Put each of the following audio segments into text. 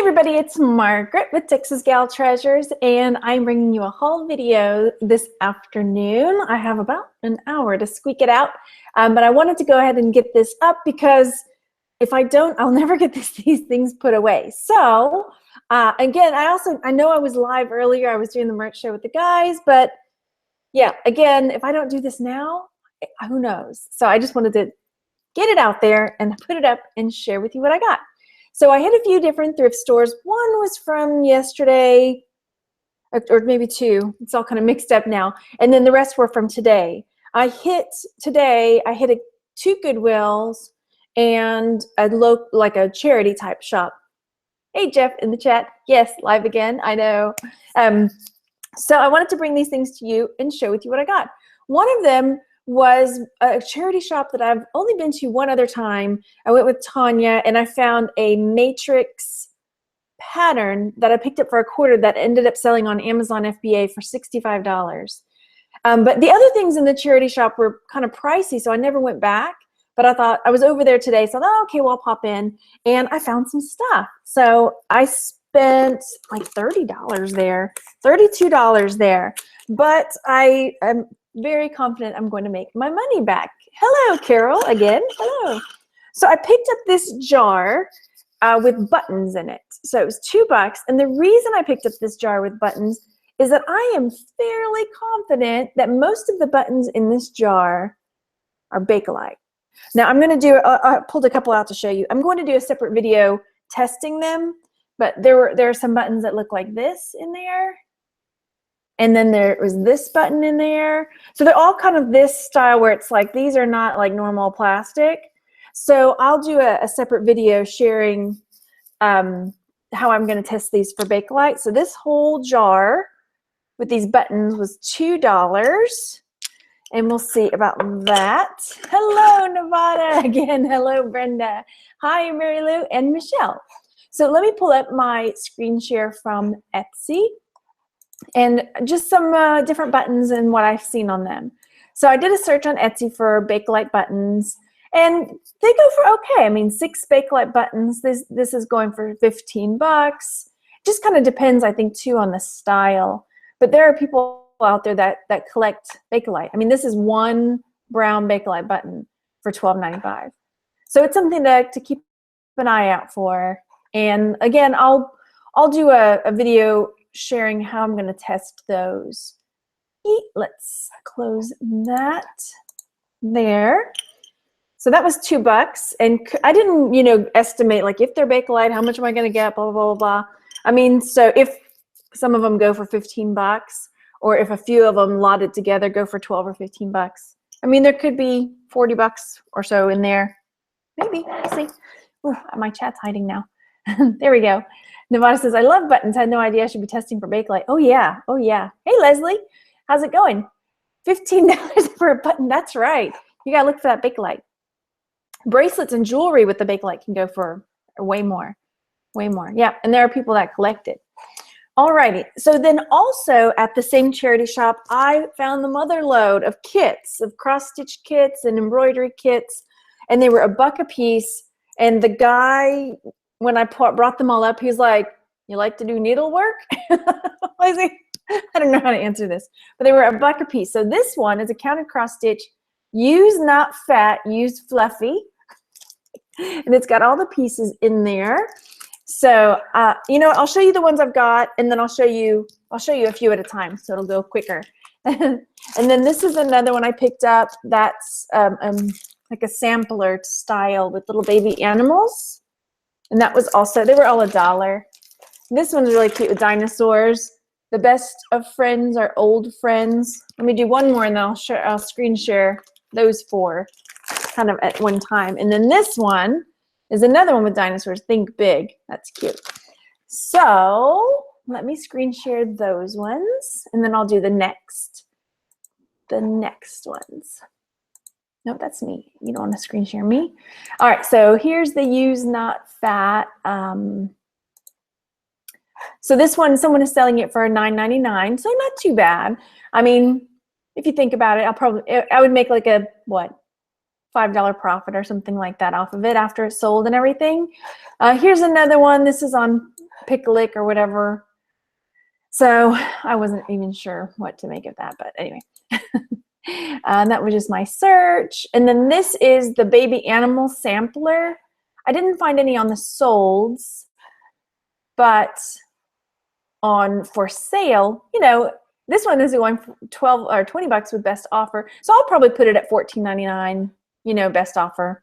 everybody, it's Margaret with Texas Gal Treasures, and I'm bringing you a haul video this afternoon. I have about an hour to squeak it out, but I wanted to go ahead and get this up because if I don't, I'll never get these things put away. So again, I know I was live earlier. I was doing the merch show with the guys, but yeah, again, if I don't do this now, who knows? So I just wanted to get it out there and put it up and share with you what I got. So I hit a few different thrift stores. One was from yesterday, or maybe two. It's all kind of mixed up now. And then the rest were from today. Today I hit two Goodwills and like a charity type shop. Hey, Jeff in the chat. Yes, live again. I know. So I wanted to bring these things to you and share with you what I got. One of them was a charity shop that I've only been to one other time. I went with Tanya and I found a matrix pattern that I picked up for $1 that ended up selling on Amazon FBA for $65. But the other things in the charity shop were kind of pricey, so I never went back. But I thought, I was over there today, so I thought, okay, well, I'll pop in. And I found some stuff. So I spent like $30 there, $32 there. But I am very confident I'm going to make my money back. Hello, Carol, again. Hello. So I picked up this jar with buttons in it. So it was $2. And the reason I picked up this jar with buttons is that I am fairly confident that most of the buttons in this jar are Bakelite. Now I'm going to do, I pulled a couple out to show you. I'm going to do a separate video testing them, but there are some buttons that look like this in there. And then there was this button in there. So they're all kind of this style where it's like, these are not like normal plastic. So I'll do a separate video sharing how I'm going to test these for Bakelite. So this whole jar with these buttons was $2. And we'll see about that. Hello, Nevada. Again, hello, Brenda. Hi, Mary Lou and Michelle. So let me pull up my screen share from Etsy and just some different buttons and what I've seen on them. So I did a search on Etsy for Bakelite buttons, and they go for okay. I mean, 6 Bakelite buttons. This is going for $15. Just kind of depends, I think, too, on the style. But there are people out there that collect Bakelite. I mean, this is one brown Bakelite button for $12.95. So it's something to keep an eye out for. And again, I'll do a video sharing how I'm going to test those. Let's close that there. So that was $2, and I didn't, estimate like if they're Bakelite, how much am I going to get? Blah blah blah blah. I mean, so if some of them go for $15, or if a few of them lotted together go for $12 or $15, I mean, there could be $40 or so in there. Maybe. We'll see. Ooh, my chat's hiding now. There we go. Nevada says, I love buttons. I had no idea I should be testing for Bakelite. Oh, yeah. Oh, yeah. Hey, Leslie. How's it going? $15 for a button. That's right. You got to look for that Bakelite. Bracelets and jewelry with the Bakelite can go for way more. Way more. Yeah, and there are people that collect it. Alrighty. So then also at the same charity shop, I found the mother load of kits, of cross-stitch kits and embroidery kits, and they were $1 a piece. And the guy, when I brought them all up, he was like, you like to do needlework? I don't know how to answer this, but they were $1 a piece. So this one is a counted cross stitch, use not fat, use fluffy. And it's got all the pieces in there. So, I'll show you the ones I've got, and then I'll show you a few at a time, so it'll go quicker. And then this is another one I picked up that's like a sampler style with little baby animals. And that was also, they were all $1. This one's really cute with dinosaurs. The best of friends are old friends. Let me do one more and then I'll screen share those 4 kind of at one time. And then this one is another one with dinosaurs. Think big. That's cute. So let me screen share those ones and then I'll do the next ones. Nope, that's me. You don't want to screen share me. All right, so here's the use not fat. So this one, someone is selling it for $9.99, so not too bad. I mean, if you think about it, I would make like a, what, $5 profit or something like that off of it after it's sold and everything. Here's another one. This is on picklick or whatever. So I wasn't even sure what to make of that, but anyway. That was just my search. And then this is the baby animal sampler. I didn't find any on the solds, but on for sale, you know, this one is going for 12 or 20 bucks with best offer. So I'll probably put it at $14.99, you know, best offer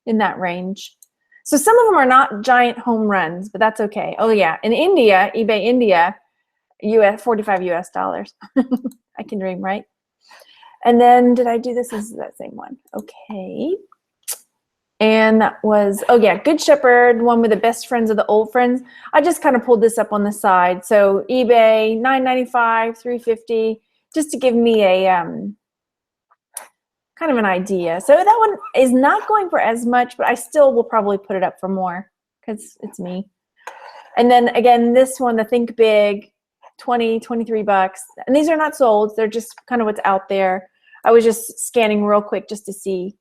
in that range. So some of them are not giant home runs, but that's okay. Oh yeah, in India, eBay India, 45 US dollars. I can dream, right? And then did I do this? This is that same one. Okay. And that was, oh yeah, Good Shepherd, one with the best friends of the old friends. I just kind of pulled this up on the side. So eBay, $9.95, $3.50, just to give me a kind of an idea. So that one is not going for as much, but I still will probably put it up for more because it's me. And then again, this one, the Think Big, 23 bucks. And these are not sold. They're just kind of what's out there. I was just scanning real quick just to see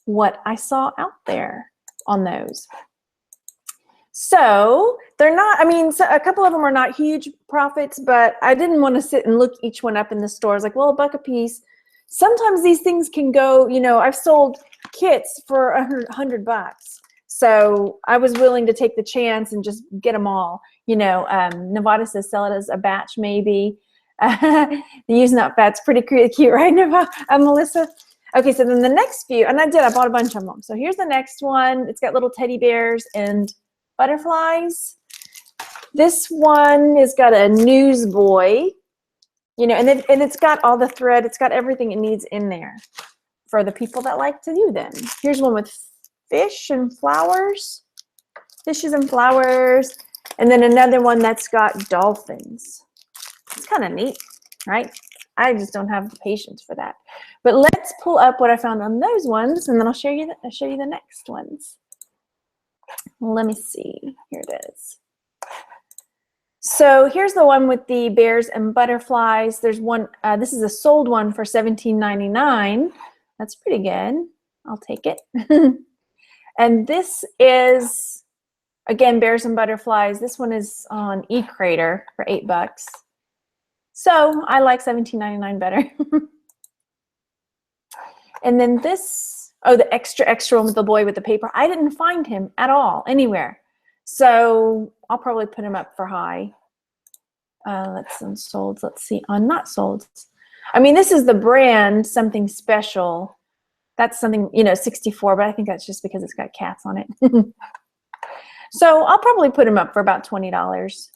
what I saw out there on those. So they're not, I mean, so a couple of them are not huge profits, but I didn't want to sit and look each one up in the store. I was like, well, $1 a piece. Sometimes these things can go, you know, I've sold kits for $100 bucks. So I was willing to take the chance and just get them all. You know, Nevada says sell it as a batch maybe. The use not fat's pretty cute, right, Melissa? Okay, so then the next few, and I bought a bunch of them. So here's the next one. It's got little teddy bears and butterflies. This one has got a newsboy, you know, and it's got all the thread. It's got everything it needs in there for the people that like to do them. Here's one with fish and flowers, fishes and flowers. And then another one that's got dolphins. It's kind of neat, right? I just don't have the patience for that. But let's pull up what I found on those ones, and then I'll show you the next ones. Let me see. Here it is. So here's the one with the bears and butterflies. There's one. This is a sold one for $17.99. That's pretty good. I'll take it. And this is, again, bears and butterflies. This one is on eCrater for $8. So I like $17.99 better. And then this, oh, the extra one with the boy with the paper. I didn't find him at all, anywhere. So I'll probably put him up for high. Let's on sold. Let's see, on not sold. I mean, this is the brand, something special. That's something, you know, 64, but I think that's just because it's got cats on it. So I'll probably put him up for about $20.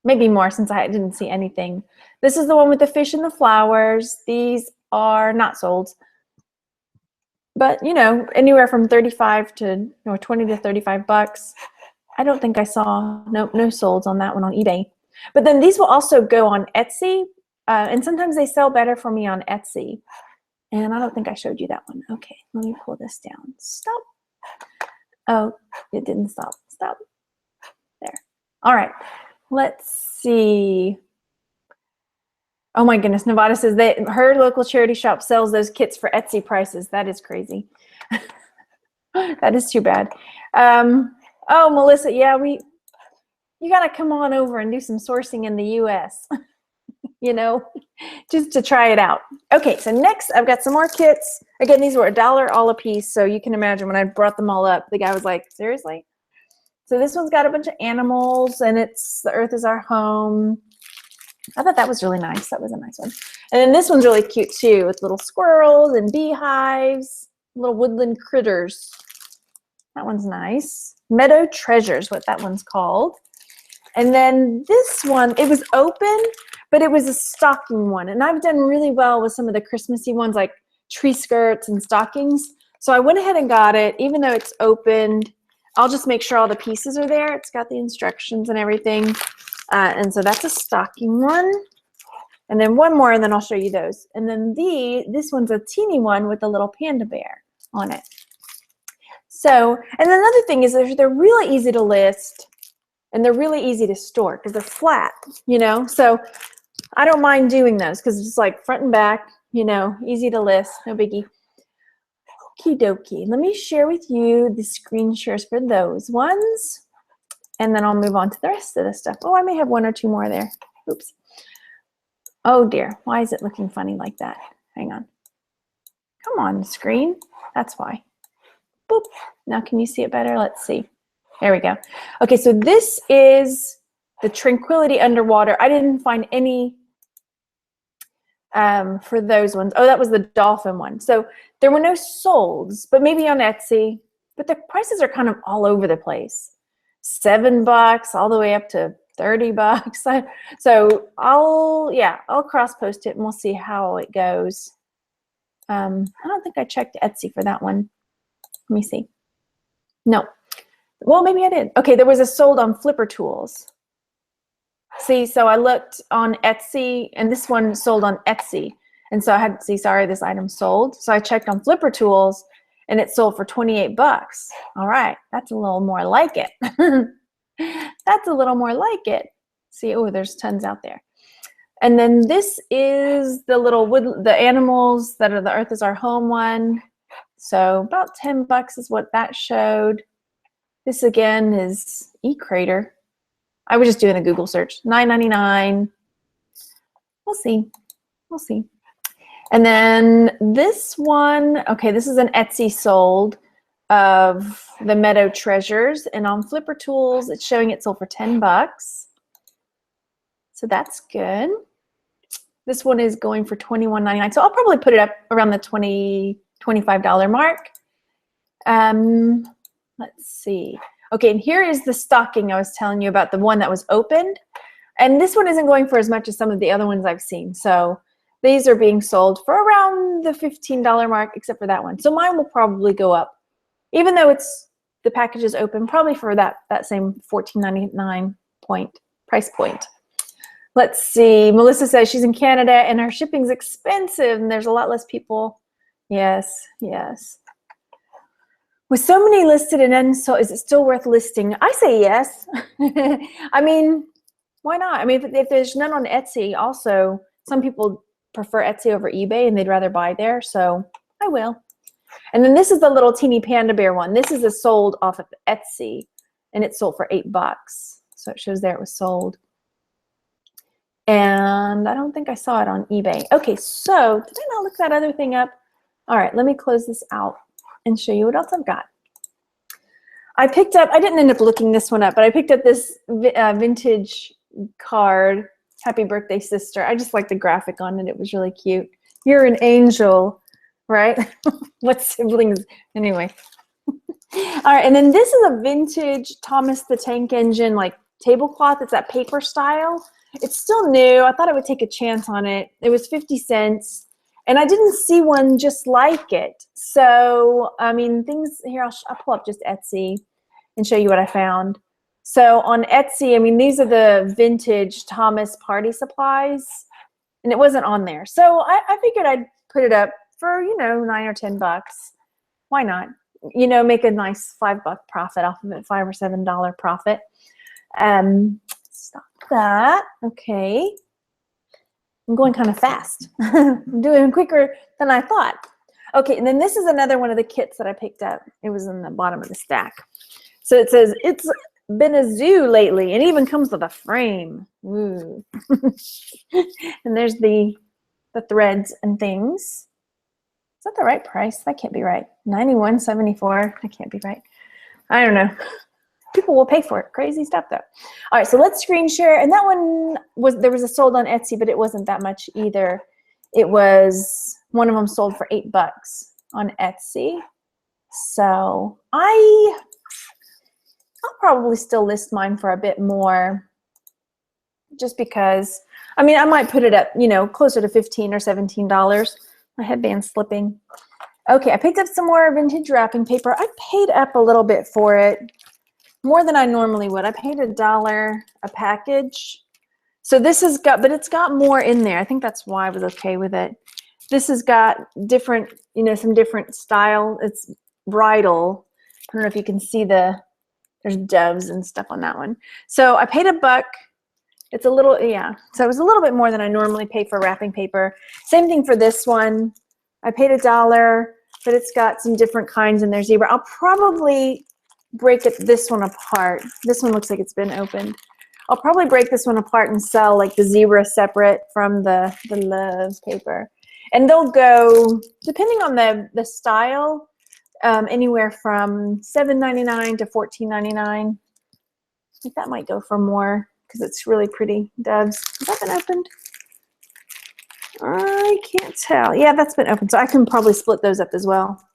Maybe more since I didn't see anything. This is the one with the fish and the flowers. These are not sold. But, you know, anywhere from 35 to, or 20 to 35 bucks. I don't think I saw, no solds on that one on eBay. But then these will also go on Etsy. And sometimes they sell better for me on Etsy. And I don't think I showed you that one. Okay, let me pull this down. Stop. Oh, it didn't stop. Stop. There. All right. Let's see. Oh my goodness, Nevada says that her local charity shop sells those kits for Etsy prices. That is crazy. That is too bad. Oh, Melissa, yeah, you got to come on over and do some sourcing in the US, you know, just to try it out. Okay, so next I've got some more kits. Again, these were $1 all a piece, so you can imagine when I brought them all up, the guy was like, seriously? So this one's got a bunch of animals, and it's The Earth is Our Home. I thought that was really nice. That was a nice one. And then this one's really cute too, with little squirrels and beehives, little woodland critters. That one's nice. Meadow Treasures, what that one's called. And then this one, it was open, but it was a stocking one. And I've done really well with some of the Christmassy ones, like tree skirts and stockings. So I went ahead and got it, even though it's opened. I'll just make sure all the pieces are there. It's got the instructions and everything. And so that's a stocking one. And then one more, and then I'll show you those. And then this one's a teeny one with a little panda bear on it. So, and another thing is they're really easy to list, and they're really easy to store because they're flat, you know. So I don't mind doing those because it's like front and back, you know, easy to list, no biggie. Okie dokie. Let me share with you the screen shares for those ones. And then I'll move on to the rest of the stuff. Oh, I may have one or two more there. Oops. Oh dear, why is it looking funny like that? Hang on. Come on, screen. That's why. Boop. Now can you see it better? Let's see. There we go. Okay, so this is the Tranquility Underwater. I didn't find any for those ones. Oh, that was the dolphin one. So there were no solds, but maybe on Etsy. But the prices are kind of all over the place. $7 all the way up to $30. So I'll cross post it and we'll see how it goes. I don't think I checked Etsy for that one. Let me see. No. Well, maybe I did. Okay, there was a sold on Flipper Tools. See, so I looked on Etsy, and this one sold on Etsy. And so I had to see, sorry, this item sold. So I checked on Flipper Tools, and it sold for $28. All right, that's a little more like it. That's a little more like it. See, oh, there's tons out there. And then this is the little wood, the animals that are the Earth is Our Home one. So about $10 is what that showed. This again is eCrater. I was just doing a Google search. $9.99. We'll see. We'll see. And then this one, okay, this is an Etsy sold of the Meadow Treasures. And on Flipper Tools, it's showing it sold for $10. So that's good. This one is going for $21.99. So I'll probably put it up around the $25 mark. Let's see. Okay, and here is the stocking I was telling you about, the one that was opened. And this one isn't going for as much as some of the other ones I've seen. So these are being sold for around the $15 mark, except for that one. So mine will probably go up, even though the package is open, probably for that same $14.99 price point. Let's see. Melissa says she's in Canada and her shipping's expensive and there's a lot less people. Yes, yes. With so many listed and unsold, is it still worth listing? I say yes. I mean, why not? I mean, if there's none on Etsy, also, some people prefer Etsy over eBay and they'd rather buy there, so I will. And then this is the little teeny panda bear one. This is a sold off of Etsy, and it sold for $8. So it shows there it was sold. And I don't think I saw it on eBay. Okay, so did I not look that other thing up? All right, let me close this out and show you what else I've got. I picked up, I didn't end up looking this one up, but I picked up this vintage card, Happy Birthday Sister. I just like the graphic on it. It was really cute. You're an angel, right? What siblings? Anyway. All right, and then this is a vintage Thomas the Tank Engine like tablecloth. It's that paper style. It's still new. I thought I would take a chance on it. It was 50 cents. And I didn't see one just like it. So, I mean, things here, I'll pull up just Etsy and show you what I found. So on Etsy, I mean, these are the vintage Thomas party supplies. And it wasn't on there. So I figured I'd put it up for, you know, $9 or $10. Why not? You know, make a nice $5 profit off of it, $5 or $7 profit. Stop that. Okay. I'm going kind of fast. I'm doing quicker than I thought. Okay, and then this is another one of the kits that I picked up. It was in the bottom of the stack. So it says, it's been a zoo lately, and it even comes with a frame. Ooh. And there's the threads and things. Is that the right price? That can't be right. $91.74. That can't be right. I don't know. People will pay for it. Crazy stuff, though. All right, so let's screen share. And that one there was a sold on Etsy, but it wasn't that much either. It was, one of them sold for $8 on Etsy. So I'll probably still list mine for a bit more, just because, I mean, I might put it up, you know, closer to $15 or $17. My headband's slipping. Okay, I picked up some more vintage wrapping paper. I paid up a little bit for it. More than I normally would. I paid $1 a package. So this has got, but it's got more in there. I think that's why I was okay with it. This has got different, you know, some different style. It's bridal. I don't know if you can see there's doves and stuff on that one. So I paid $1. It's a little, yeah. So it was a little bit more than I normally pay for wrapping paper. Same thing for this one. I paid $1, but it's got some different kinds in there. Zebra. I'll probably break this one apart. This one looks like it's been opened. I'll probably break this one apart and sell like the zebra separate from the love paper. And they'll go, depending on the style, anywhere from $7.99 to $14.99. I think that might go for more because it's really pretty doves. Has that been opened? I can't tell. Yeah, that's been opened. So I can probably split those up as well.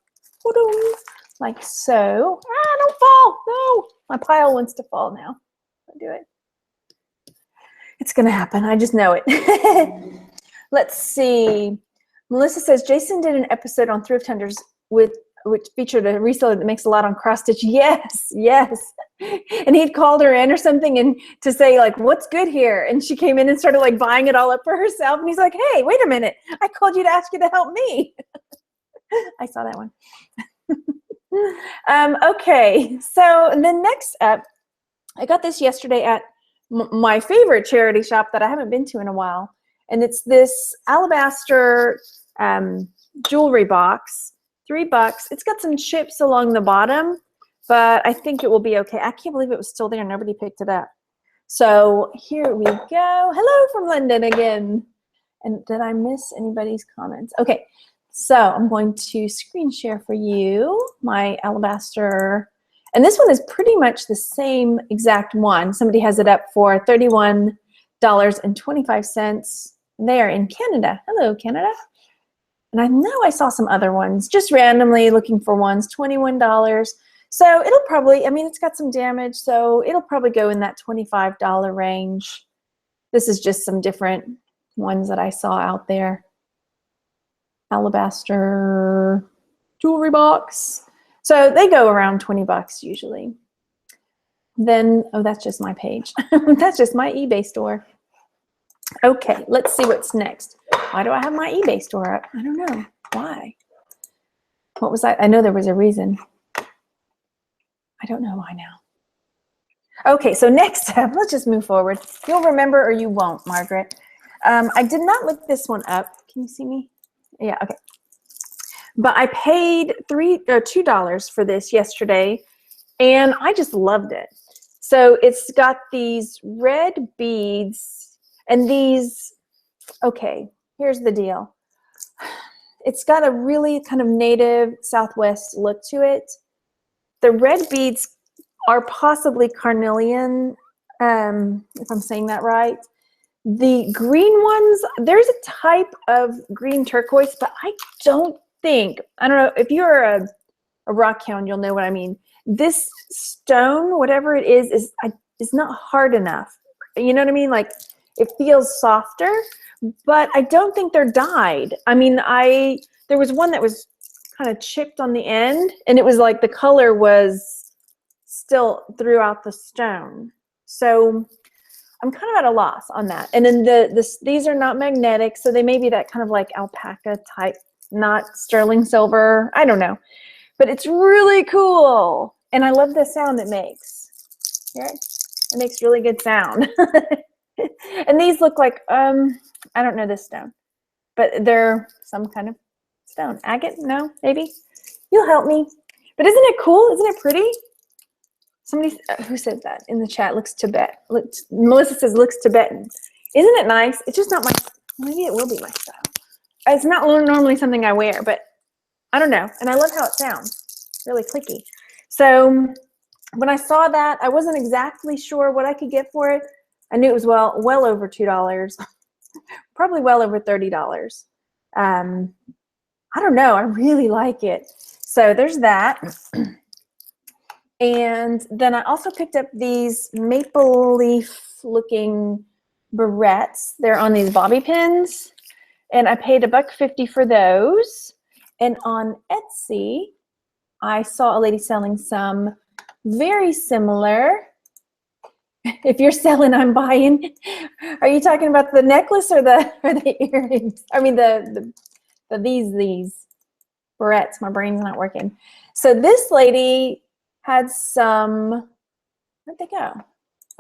Like so. Ah, don't fall. No. My pile wants to fall now. I'll do it. It's going to happen. I just know it. Let's see. Melissa says, Jason did an episode on thrift hunters which featured a reseller that makes a lot on cross stitch. Yes, yes. And he'd called her in or something and to say like, what's good here? And she came in and started like buying it all up for herself. And he's like, hey, wait a minute. I called you to ask you to help me. I saw that one. Okay, so then next up, I got this yesterday at my favorite charity shop that I haven't been to in a while. And it's this alabaster jewelry box, $3. It's got some chips along the bottom, but I think it will be okay. I can't believe it was still there. Nobody picked it up. So here we go. Hello from London again. And did I miss anybody's comments? Okay, so I'm going to screen share for you my alabaster. And this one is pretty much the same exact one. Somebody has it up for $31.25. They are in Canada. Hello, Canada. And I know I saw some other ones, just randomly looking for ones, $21. So it'll probably, I mean, it's got some damage, so it'll probably go in that $25 range. This is just some different ones that I saw out there. Alabaster jewelry box. So they go around 20 bucks usually. Then, oh, that's just my page. That's just my eBay store. Okay, let's see what's next. Why do I have my eBay store up? I don't know. Why? What was I know there was a reason. I don't know why now. Okay, so next up, let's just move forward. You'll remember or you won't, Margaret. I did not look this one up. Can you see me? Yeah, okay. But I paid $2 for this yesterday, and I just loved it. So it's got these red beads, and these, okay, here's the deal. It's got a really kind of native Southwest look to it. The red beads are possibly carnelian, if I'm saying that right. The green ones, there's a type of green turquoise, but I don't know, if you're a rock hound, you'll know what I mean. This stone, whatever it is not hard enough. You know what I mean? Like, it feels softer, but I don't think they're dyed. I mean, there was one that was kind of chipped on the end, and it was like the color was still throughout the stone. So I'm kind of at a loss on that. And then these are not magnetic, so they may be that kind of like alpaca type, not sterling silver. I don't know. But it's really cool. And I love the sound it makes. Hear it? It makes really good sound. And these look like, I don't know this stone, but they're some kind of stone. Agate? No? Maybe? You'll help me. But isn't it cool? Isn't it pretty? Somebody, who said that in the chat? Melissa says, looks Tibetan. Isn't it nice? It's just not my, maybe it will be my style. It's not normally something I wear, but I don't know. And I love how it sounds. Really clicky. So when I saw that, I wasn't exactly sure what I could get for it. I knew it was well over $2, probably well over $30. I don't know. I really like it. So there's that. And then I also picked up these maple leaf looking barrettes. They're on these bobby pins. And I paid $1.50 for those. And on Etsy, I saw a lady selling some very similar. If you're selling, I'm buying. Are you talking about the necklace or the earrings? I mean these barrettes. My brain's not working. So this lady had some. Where'd they go?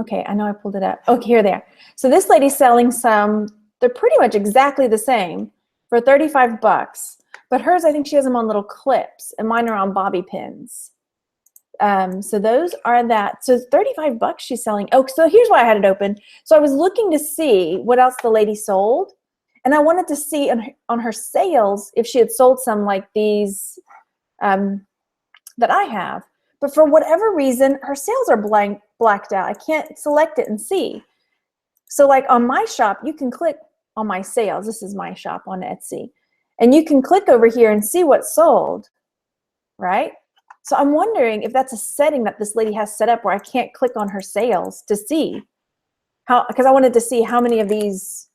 Okay, I know I pulled it up. Okay, here they are. So this lady's selling some. They're pretty much exactly the same for 35 bucks. But hers, I think she has them on little clips, and mine are on bobby pins. So those are that. So 35 bucks she's selling. Oh, so here's why I had it open. So I was looking to see what else the lady sold. And I wanted to see on her sales if she had sold some like these that I have. But for whatever reason, her sales are blacked out. I can't select it and see. So like on my shop, you can click on my sales. This is my shop on Etsy. And you can click over here and see what's sold, right? So I'm wondering if that's a setting that this lady has set up where I can't click on her sales to see how, because I wanted to see how many of these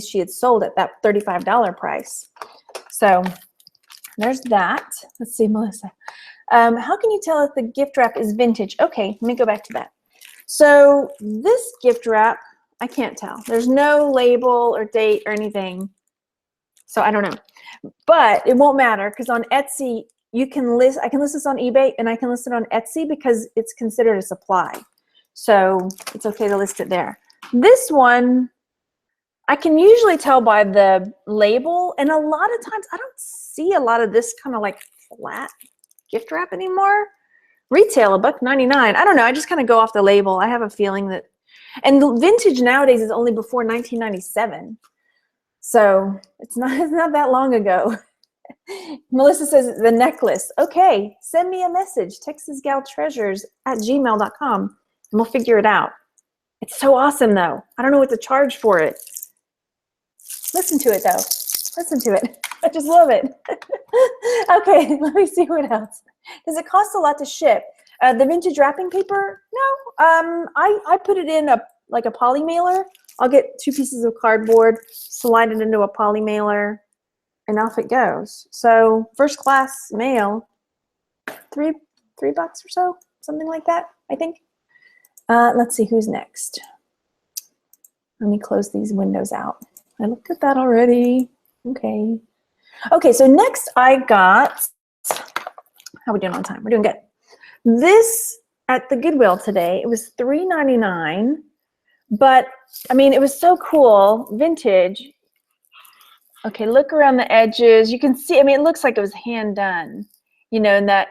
she had sold at that $35 price. So there's that. Let's see, Melissa. How can you tell if the gift wrap is vintage? Okay, let me go back to that. So this gift wrap, I can't tell. There's no label or date or anything. So I don't know. But it won't matter because on Etsy, you can list, I can list this on eBay and I can list it on Etsy because it's considered a supply. So it's okay to list it there. This one, I can usually tell by the label, and a lot of times I don't see a lot of this kind of like flat gift wrap anymore. Retail $1.99. I don't know. I just kind of go off the label. I have a feeling that, and the vintage nowadays is only before 1997, so it's not that long ago. Melissa says the necklace. Okay, send me a message, texasgaltreasures@gmail.com, and we'll figure it out. It's so awesome though. I don't know what to charge for it. Listen to it though. Listen to it. I just love it. Okay, let me see what else. Does it cost a lot to ship? The vintage wrapping paper? No. I put it in like a poly mailer. I'll get 2 pieces of cardboard, slide it into a poly mailer, and off it goes. So first class mail, $3 or so, something like that, I think. Let's see who's next. Let me close these windows out. I looked at that already. Okay. Okay, so next I got, how are we doing on time? We're doing good. This at the Goodwill today, it was $3.99, but I mean, it was so cool, vintage. Okay, look around the edges. You can see, I mean, it looks like it was hand done, you know, and that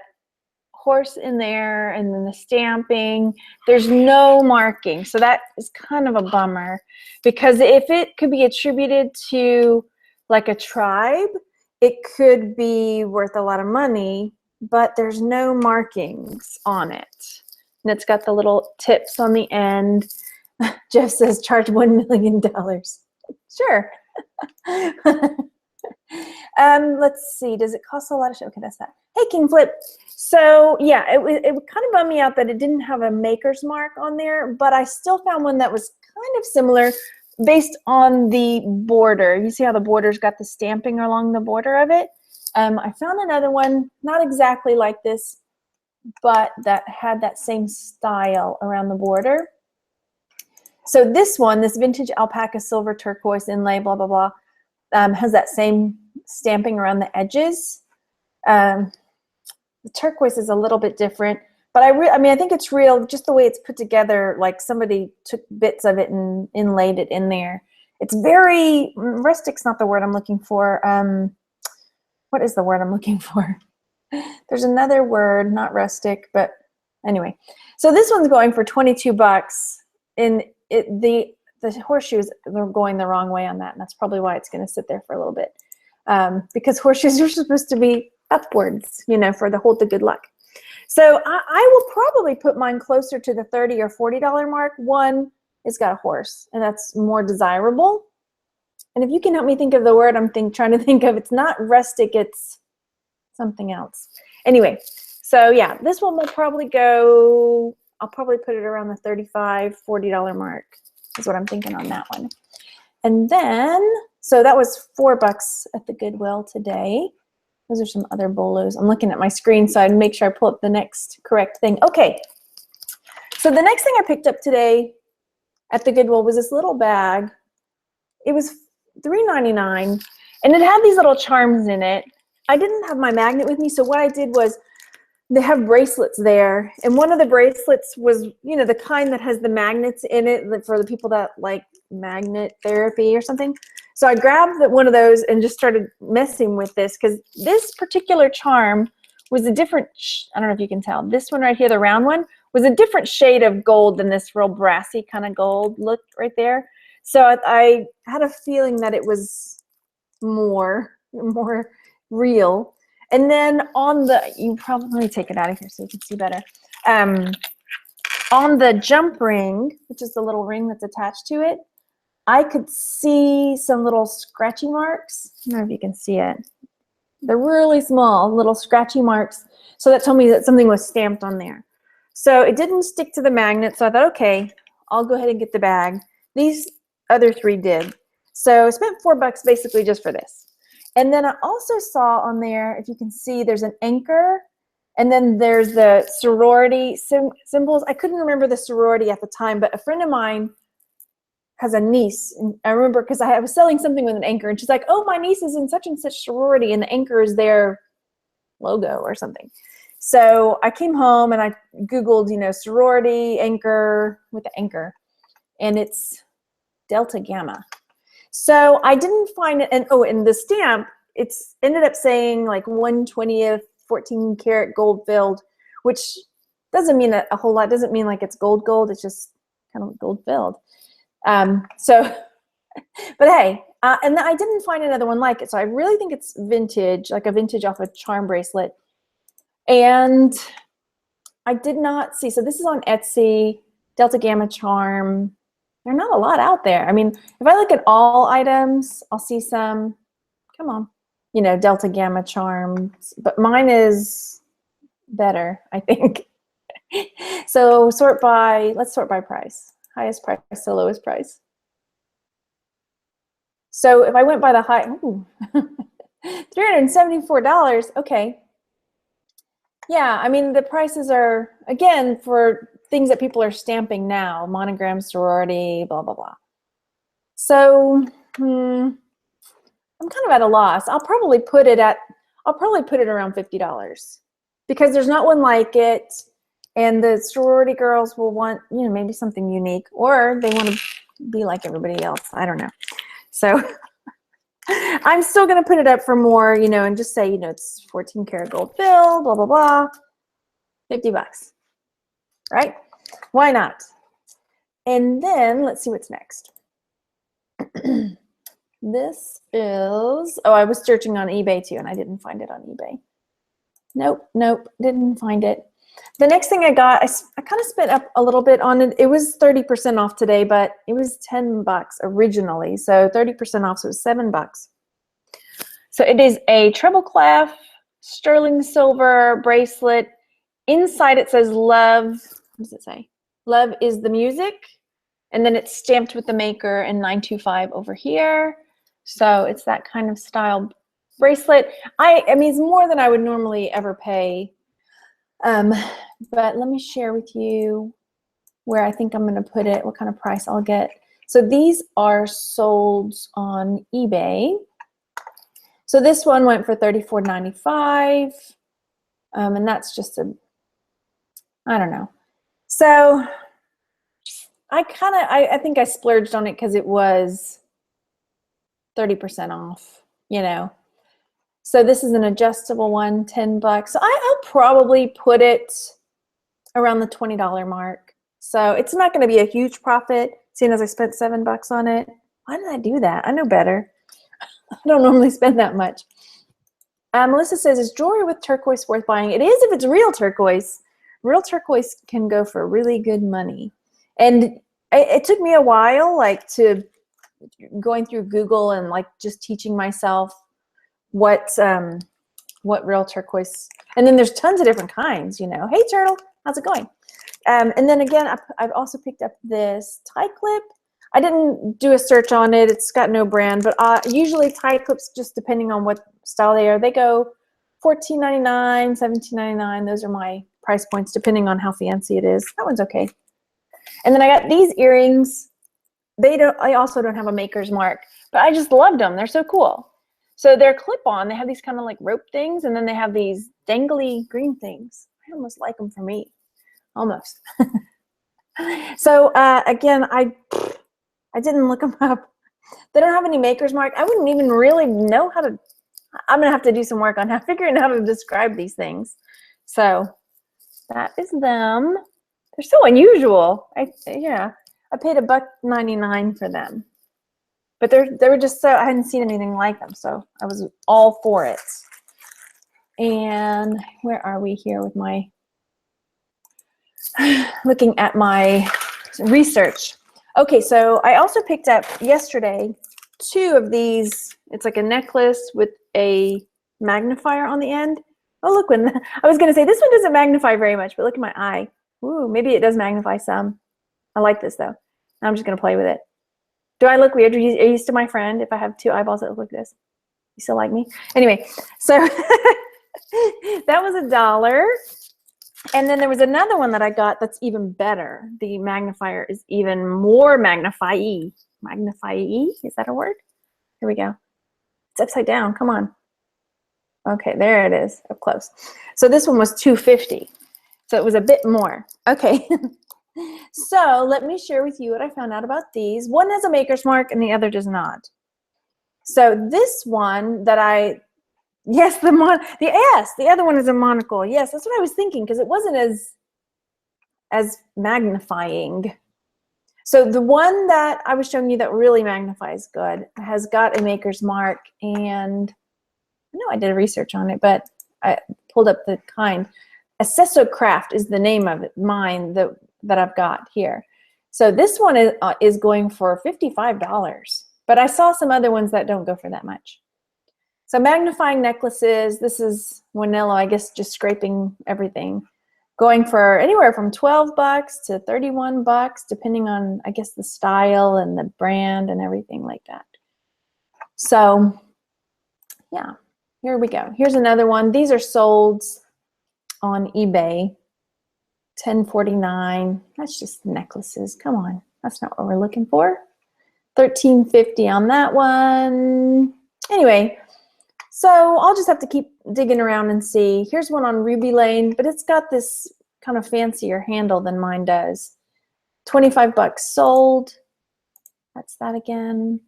horse in there and then the stamping. There's no marking, so that is kind of a bummer because if it could be attributed to like a tribe, it could be worth a lot of money, but there's no markings on it. And it's got the little tips on the end. Jeff says charge $1 million. Sure. Let's see, does it cost a lot of shit? Okay, that's that. Hey, King Flip. So yeah, it kind of bummed me out that it didn't have a maker's mark on there, but I still found one that was kind of similar based on the border. You see how the border's got the stamping along the border of it? I found another one, not exactly like this, but that had that same style around the border. So this one, this vintage alpaca silver turquoise inlay, blah, blah, blah, has that same stamping around the edges. The turquoise is a little bit different, but I mean, I think it's real, just the way it's put together, like somebody took bits of it and inlaid it in there. It's very, rustic's not the word I'm looking for. What is the word I'm looking for? There's another word, not rustic, but anyway. So this one's going for 22 bucks, and the horseshoes, they're going the wrong way on that, and that's probably why it's going to sit there for a little bit. Because horseshoes are supposed to be upwards, you know, for the hold the good luck. So I will probably put mine closer to the $30 or $40 mark. One, it's got a horse, and that's more desirable. And if you can help me think of the word I'm trying to think of, it's not rustic, it's something else. Anyway, so yeah, this one will probably go, I'll probably put it around the $35, $40 mark is what I'm thinking on that one. And then, so that was $4 at the Goodwill today. Those are some other bolos. I'm looking at my screen so I make sure I pull up the next correct thing. Okay, so the next thing I picked up today at the Goodwill was this little bag. It was $3.99, and it had these little charms in it. I didn't have my magnet with me, so what I did was, they have bracelets there, and one of the bracelets was, you know, the kind that has the magnets in it for the people that like magnet therapy or something. So I grabbed one of those and just started messing with this, because this particular charm was a different, I don't know if you can tell, this one right here, the round one, was a different shade of gold than this real brassy kind of gold look right there. So I had a feeling that it was more real. And then on the, you probably, let me take it out of here so you can see better. On the jump ring, which is the little ring that's attached to it, I could see some little scratchy marks. I don't know if you can see it. They're really small, little scratchy marks. So that told me that something was stamped on there. So it didn't stick to the magnet. So I thought, okay, I'll go ahead and get the bag. These other three did. So I spent $4 basically just for this. And then I also saw on there, if you can see, there's an anchor. And then there's the sorority symbols. I couldn't remember the sorority at the time, but a friend of mine has a niece. And I remember because I was selling something with an anchor, and she's like, oh, my niece is in such and such sorority, and the anchor is their logo or something. So I came home and I Googled, you know, sorority anchor with the anchor, and it's Delta Gamma. So I didn't find it, and oh, and the stamp, it's ended up saying like 1/20th 14 karat gold filled, which doesn't mean a whole lot. Doesn't mean like it's gold. It's just kind of gold filled. So, but hey, and I didn't find another one like it. So I really think it's vintage, like a vintage off a charm bracelet. And I did not see, so this is on Etsy, Delta Gamma charm. There are not a lot out there. I mean, if I look at all items, I'll see some, come on, you know, Delta Gamma charms, but mine is better, I think. So let's sort by price. Highest price to lowest price. So if I went by the high, ooh, $374, okay. Yeah, I mean, the prices are, again, for things that people are stamping now, monogram, sorority, blah, blah, blah. So, I'm kind of at a loss. I'll probably put it around $50 because there's not one like it. And the sorority girls will want, you know, maybe something unique, or they want to be like everybody else. I don't know. So I'm still going to put it up for more, you know, and just say, you know, it's 14 karat gold fill, blah, blah, blah, $50, right? Why not? And then let's see what's next. This is, oh, I was searching on eBay too, and I didn't find it on eBay. Nope, didn't find it. The next thing I got, I kind of spent up a little bit on it. It was 30% off today, but it was $10 originally. So 30% off, so it was $7. So it is a treble clef sterling silver bracelet. Inside it says love, what does it say? Love is the music. And then it's stamped with the maker and 925 over here. So it's that kind of style bracelet. I mean, it's more than I would normally ever pay. But let me share with you where I think I'm going to put it, what kind of price I'll get. So these are sold on eBay. So this one went for $34.95. And that's just a, I don't know. So I think I splurged on it because it was 30% off, you know. So this is an adjustable one, $10. So I'll probably put it around the $20 mark. So it's not going to be a huge profit, seeing as I spent $7 on it. Why did I do that? I know better. I don't normally spend that much. Melissa says, is jewelry with turquoise worth buying? It is if it's real turquoise. Real turquoise can go for really good money. And it took me a while, like, to going through Google and like just teaching myself what real turquoise, and then there's tons of different kinds, you know. Hey Turtle, how's it going? And then again, I've also picked up this tie clip. I didn't do a search on it, it's got no brand, but usually tie clips, just depending on what style they are, they go $14.99, $17.99. Those are my price points depending on how fancy it is. That one's okay. And then I got these earrings. I also don't have a maker's mark, but I just loved them. They're so cool. So they're clip-on. They have these kind of like rope things, and then they have these dangly green things. I almost like them for me, almost. So again, I didn't look them up. They don't have any maker's mark. I wouldn't even really know how to I'm gonna have to do some work on figuring out how to describe these things. So that is them. They're so unusual. Yeah, I paid $1.99 for them, but they were just so, I hadn't seen anything like them, so I was all for it. And where are we here with my looking at my research? Okay, so I also picked up yesterday 2 of these. It's like a necklace with a magnifier on the end. Oh, look, I was going to say this one doesn't magnify very much, but look at my eye. Ooh, maybe it does magnify some. I like this though. I'm just going to play with it. Do I look weird? Are you still my friend if I have 2 eyeballs that look like this? You still like me? Anyway, so that was $1. And then there was another one that I got that's even better. The magnifier is even more magnify-y. Magnify-y? Is that a word? Here we go. It's upside down. Come on. Okay, there it is, up close. So this one was $2.50. So it was a bit more. Okay. So let me share with you what I found out about these. One has a maker's mark and the other does not. So this one that yes, the other one is a monocle. Yes, that's what I was thinking, because it wasn't as magnifying. So the one that I was showing you that really magnifies good has got a maker's mark, and I know I did a research on it, but I pulled up the kind. Acesso Craft is the name of it, mine that I've got here. So this one is going for $55, but I saw some other ones that don't go for that much. So magnifying necklaces, this is Wanello, I guess, just scraping everything, going for anywhere from $12 to $31, depending on, I guess, the style and the brand and everything like that. So yeah, here we go. Here's another one. These are sold on eBay, $10.49. That's just necklaces. Come on, that's not what we're looking for. $13.50 on that one. Anyway, so I'll just have to keep digging around and see. Here's one on Ruby Lane, but it's got this kind of fancier handle than mine does. $25 sold. That's that again.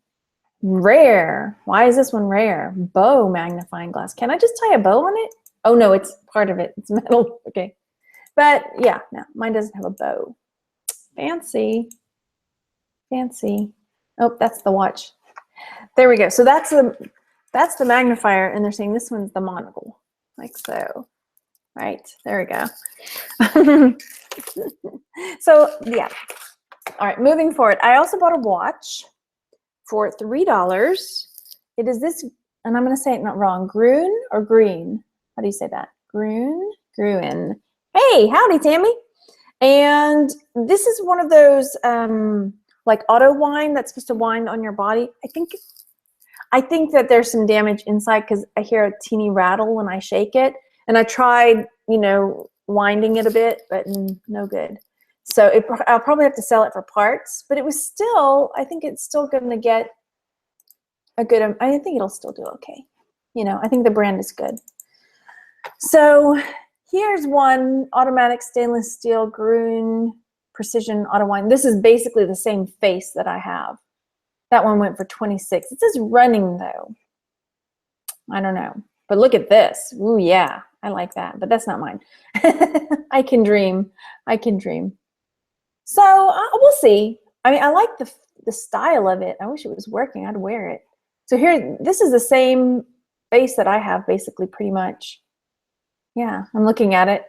Rare. Why is this one rare? Bow magnifying glass. Can I just tie a bow on it? Oh no, it's part of it. It's metal. Okay. But yeah, no, mine doesn't have a bow. Fancy. Fancy. Oh, that's the watch. There we go. So that's the magnifier, and they're saying this one's the monocle, like so. Right, there we go. So yeah. All right, moving forward. I also bought a watch for $3. It is this, and I'm going to say it not wrong, Gruen or Green? How do you say that? Gruen? Hey, howdy, Tammy. And this is one of those like auto wind that's supposed to wind on your body. I think that there's some damage inside because I hear a teeny rattle when I shake it. And I tried, you know, winding it a bit, but no good. So I'll probably have to sell it for parts, but it was still, I think it's still going to get a good, I think it'll still do okay. You know, I think the brand is good. So here's one automatic stainless steel Gruen precision auto wind. This is basically the same face that I have. That one went for $26. It says running though. I don't know, but look at this. Ooh, yeah, I like that, but that's not mine. I can dream. I can dream. So we'll see. I mean, I like the style of it. I wish it was working. I'd wear it. So here, this is the same face that I have, basically, pretty much. Yeah, I'm looking at it.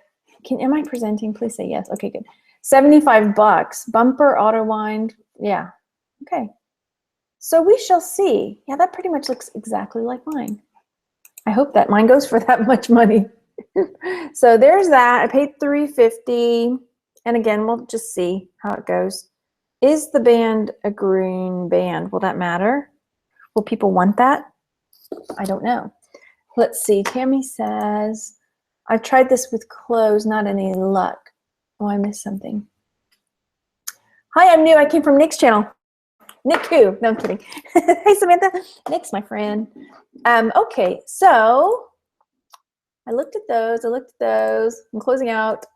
Am I presenting? Please say yes. Okay, good. $75. Bumper auto wind. Yeah. Okay. So we shall see. Yeah, that pretty much looks exactly like mine. I hope that mine goes for that much money. So there's that. I paid $3.50. And again, we'll just see how it goes. Is the band a Gruen band? Will that matter? Will people want that? I don't know. Let's see. Tammy says, I've tried this with clothes, not any luck. Oh, I missed something. Hi, I'm new. I came from Nick's channel. Nick who? No, I'm kidding. Hey, Samantha. Nick's my friend. Okay, so I looked at those. I'm closing out.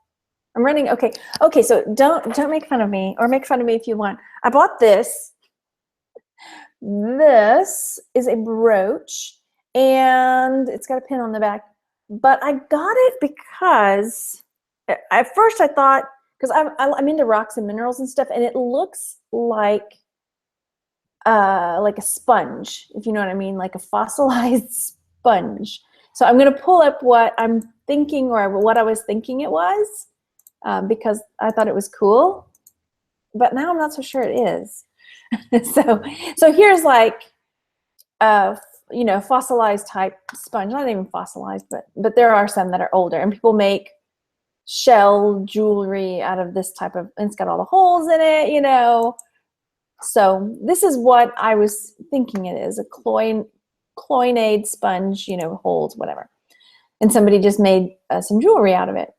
I'm running. Okay. Okay, so don't make fun of me, or make fun of me if you want. I bought this. This is a brooch, and it's got a pin on the back. But I got it because at first I thought, because I'm into rocks and minerals and stuff, and it looks like a sponge, if you know what I mean, like a fossilized sponge. So I'm going to pull up what I'm thinking, or what I was thinking it was, because I thought it was cool. But now I'm not so sure it is. so here's like you know, fossilized type sponge. Not even fossilized, but there are some that are older, and people make shell jewelry out of this type of, and it's got all the holes in it, you know. So this is what I was thinking it is, a cloinade sponge, you know, holes, whatever. And somebody just made some jewelry out of it,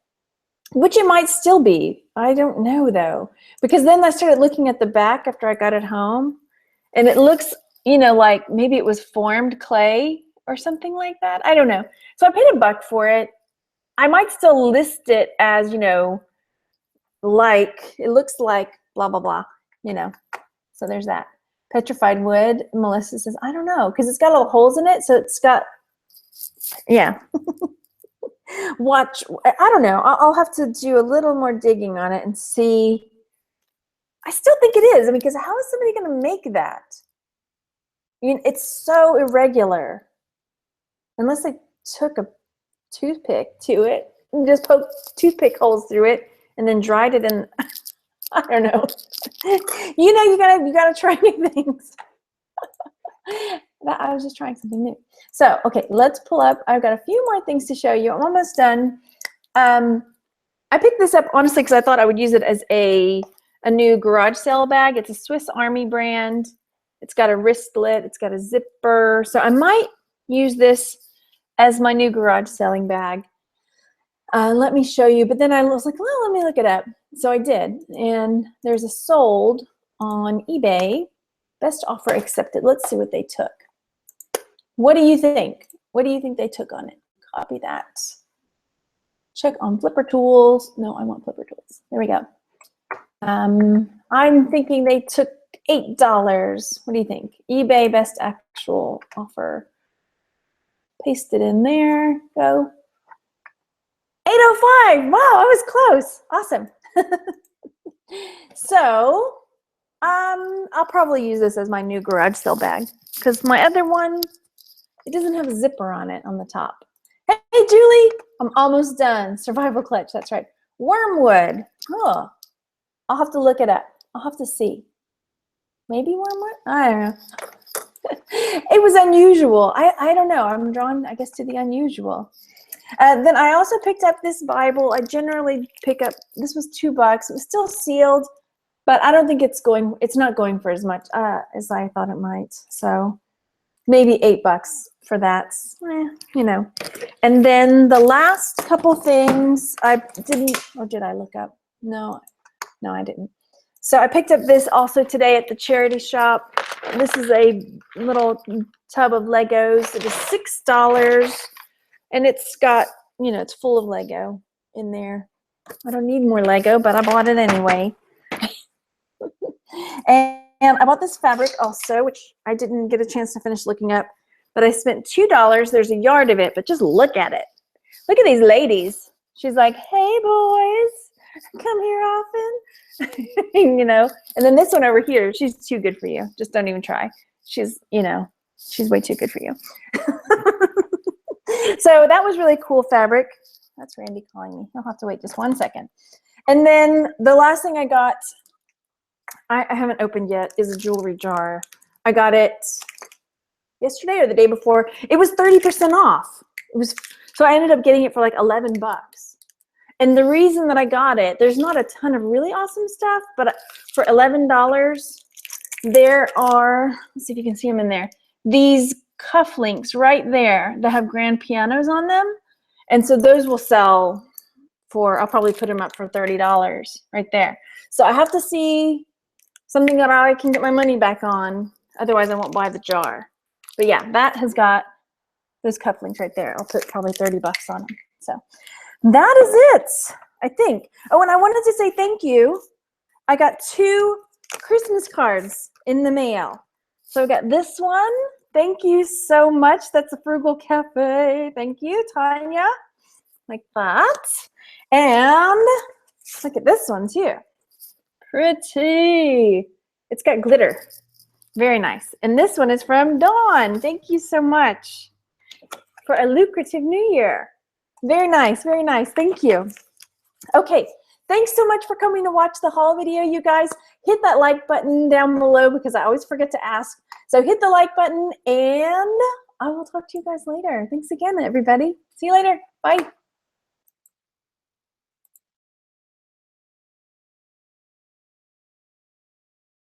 which it might still be. I don't know though, because then I started looking at the back after I got it home, and it looks, you know, like maybe it was formed clay or something like that. I don't know. So I paid $1 for it. I might still list it as, you know, like, it looks like blah, blah, blah, you know. So there's that. Petrified wood. Melissa says, I don't know, because it's got little holes in it. So it's got, yeah. Watch. I don't know. I'll have to do a little more digging on it and see. I still think it is. I mean, because how is somebody going to make that? I mean, it's so irregular. Unless they took a toothpick to it and just poked toothpick holes through it and then dried it in. I don't know. You know, you gotta try new things. I was just trying something new. So, okay, let's pull up. I've got a few more things to show you. I'm almost done. I picked this up honestly because I thought I would use it as a new garage sale bag. It's a Swiss Army brand. It's got a wristlet. It's got a zipper. So I might use this as my new garage selling bag. Let me show you. But then I was like, well, let me look it up. So I did. And there's a sold on eBay. Best offer accepted. Let's see what they took. What do you think? What do you think they took on it? Copy that. Check on Flipper Tools. No, I want Flipper Tools. There we go. I'm thinking they took $8. What do you think? eBay best actual offer. Paste it in there. Go. 805. Wow, I was close. Awesome. So, I'll probably use this as my new garage sale bag because my other one, it doesn't have a zipper on it on the top. Hey, Julie, I'm almost done. Survival clutch, that's right. Wormwood. Oh, I'll have to look it up. I'll have to see. Maybe wormwood? I don't know. It was unusual. I don't know. I'm drawn, I guess, to the unusual. Then I also picked up this Bible. I generally pick up, this was $2. It was still sealed, but I don't think it's not going for as much as I thought it might. So maybe $8 for that, you know. And then the last couple things I didn't, or did I look up? No, I didn't. So I picked up this also today at the charity shop. This is a little tub of Legos. It is $6. And it's got, you know, it's full of Lego in there. I don't need more Lego, but I bought it anyway. And I bought this fabric also, which I didn't get a chance to finish looking up, but I spent $2. There's a yard of it, but just look at it. Look at these ladies. She's like, hey, boys, come here often. You know, and then this one over here, she's too good for you. Just don't even try. She's, you know, she's way too good for you. So that was really cool fabric. That's Randy calling me. I'll have to wait just 1 second. And then the last thing I got, I haven't opened yet, is a jewelry jar. I got it yesterday or the day before. It was 30% off. So I ended up getting it for like $11. And the reason that I got it, there's not a ton of really awesome stuff, but for $11, there are, let's see if you can see them in there, these cufflinks right there that have grand pianos on them. And so those will sell for, I'll probably put them up for $30 right there. So I have to see something that I can get my money back on. Otherwise I won't buy the jar. But yeah, that has got those cufflinks right there. I'll put probably $30 on them. So that is it, I think. Oh, and I wanted to say thank you. I got 2 Christmas cards in the mail. So I got this one Thank you so much. That's a Frugal Cafe. Thank you, Tanya. Like that. And look at this one too. Pretty. It's got glitter. Very nice. And this one is from Dawn. Thank you so much for a lucrative new year. Very nice, very nice. Thank you. Okay, thanks so much for coming to watch the haul video, you guys. Hit that like button down below because I always forget to ask. So hit the like button and I will talk to you guys later. Thanks again, everybody. See you later. Bye.